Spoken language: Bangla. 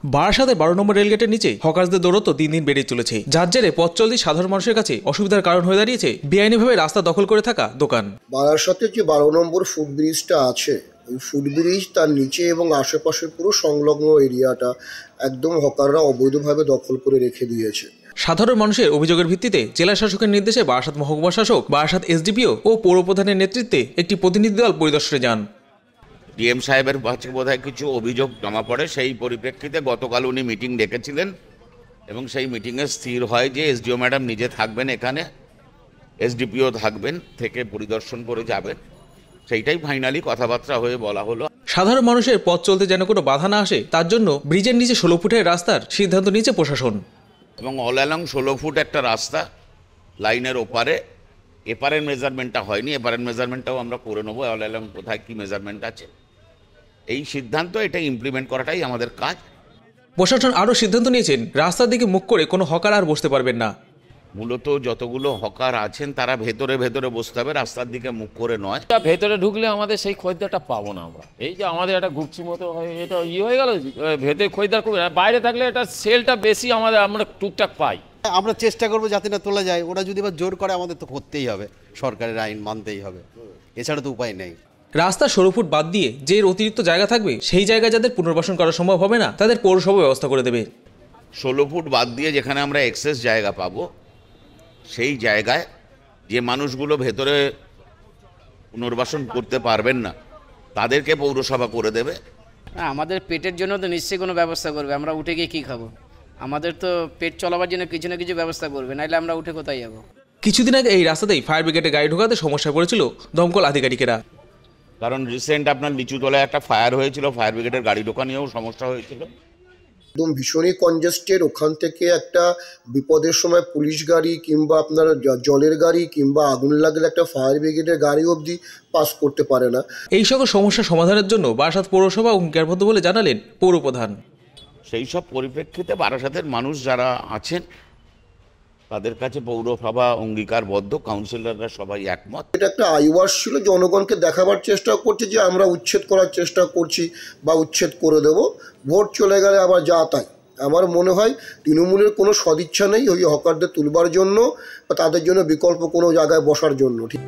বারাসাতের 12 নম্বর রেলগেটের নিচে হকারদের দৌড়ত্ব দিন দিন বেড়ে চলেছে, যার জেরে পথ চলতি সাধারণ মানুষের কাছে অসুবিধার কারণ হয়ে দাঁড়িয়েছে বেআইনিভাবে রাস্তা দখল করে থাকা দোকান। বারাসাতে যে 12 নম্বর ফুটব্রিজটা আছে, ওই ফুটব্রিজ তার নিচে এবং আশেপাশের পুরো সংলগ্ন এরিয়াটা একদম হকাররা অবৈধভাবে দখল করে রেখে দিয়েছে। সাধারণ মানুষের অভিযোগের ভিত্তিতে জেলা শাসকের নির্দেশে বারাসাত মহকুমা শাসক, বারাসাত এসডিপিও ও পৌর প্রধানের নেতৃত্বে একটি প্রতিনিধি দল পরিদর্শনে যান। ডিএম সাহেবের কাছে বোধহয় কিছু অভিযোগ জমা পড়ে, সেই পরিপ্রেক্ষিতে গতকাল উনি মিটিং ডেকেছিলেন এবং সেই মিটিংয়ে স্থির হয় যে এসডিও ম্যাডাম নিজে থাকবেন এখানে, এসডিপিও থাকবেন, থেকে পরিদর্শন করে যাবেন। সেইটাই ফাইনালি কথাবার্তা হয়ে বলা হলো। সাধারণ মানুষের পথ চলতে যেন কোনো বাধা না আসে তার জন্য ব্রিজের নিচে 16 ফুটের রাস্তার সিদ্ধান্ত নিয়েছে প্রশাসন। এবং অল অ্যালং 16 ফুট একটা রাস্তা লাইনের ওপারে, এপারের মেজারমেন্টটা হয়নি, এপারের মেজারমেন্টটাও আমরা করে নেবো। অল অ্যালং কোথায় কী মেজারমেন্ট আছে এই সিদ্ধান্ত, এটা ইমপ্লিমেন্ট করাটাই আমাদের কাজ। প্রশাসন আরও সিদ্ধান্ত নিয়েছেন রাস্তার দিকে মুখ করে কোনো হকার আর বসতে পারবেন না। মূলত যতগুলো হকার আছেন তারা ভেতরে ভেতরে বসতে হবে, রাস্তার দিকে মুখ করে নয়। ভেতরে ঢুকলে আমাদের সেই খরিদ্দারটা পাবো না আমরা। এই যে আমাদের একটা গুপচি মতো এটা হয়ে গেল, ভেতরে খরিদ্দার খুব, বাইরে থাকলে এটা সেলটা বেশি আমরা টুকটাক পাই। আমরা চেষ্টা করবো যাতে না তোলা যায়। ওরা যদি বা জোর করে আমাদের তো করতেই হবে, সরকারের আইন মানতেই হবে, এছাড়া তো উপায় নেই। রাস্তা 16 ফুট বাদ দিয়ে যে অতিরিক্ত জায়গা থাকবে সেই জায়গায় যাদের পুনর্বাসন করা সম্ভব হবে না তাদের পৌরসভা ব্যবস্থা করে দেবে। 16 ফুট বাদ দিয়ে যেখানে আমরা এক্সেস জায়গা পাবো সেই জায়গায় যে মানুষগুলো ভেতরে পুনর্বাসন করতে পারবেন না তাদেরকে পৌরসভা করে দেবে। আমাদের পেটের জন্য তো নিশ্চয়ই কোনো ব্যবস্থা করবে। আমরা উঠে গিয়ে কী খাবো? আমাদের তো পেট চলাবার জন্য কিছু না কিছু ব্যবস্থা করবে, নাহলে আমরা উঠে কোথায় যাবো? কিছুদিন আগে এই রাস্তাতেই ফায়ার ব্রিগেডের গাড়ি ঢোকাতে সমস্যায় পড়েছিল দমকল আধিকারিকেরা। কারণ রিসেন্ট আপনার লিচুতলায় একটা ফায়ার হয়েছিল, ফায়ার ব্রিগেডের গাড়ি ঢোকা নিয়েও সমস্যা হয়েছিল। একদম ভীষণই কনজেস্টেড। ওখান থেকে একটা বিপদের সময় পুলিশ গাড়ি কিংবা আপনার জলের গাড়ি কিংবা আগুন লাগলে একটা ফায়ার ব্রিগেডের গাড়ি অবধি পাস করতে পারে না। এই সকল সমস্যা সমাধানের জন্য বারাসাত পৌরসভা অঙ্গীকারবদ্ধ বলে জানালেন পৌরপ্রধান। সেই সব পরিপ্রেক্ষিতে বারাসাতের মানুষ যারা আছেন তাদের কাছে পৌরসভা অঙ্গীকারবদ্ধ, কাউন্সিলররা সবাই একমত। এটা একটা আইওয়াশ ছিল, জনগণকে দেখাবার চেষ্টা করছে যে আমরা উচ্ছেদ করার চেষ্টা করছি বা উচ্ছেদ করে দেব। ভোট চলে গেলে আবার যা তাই। আমার মনে হয় তৃণমূলের কোনো সদিচ্ছা নেই ওই হকারদের তুলবার জন্য বা তাদের জন্য বিকল্প কোনো জায়গায় বসার জন্য। ঠিক।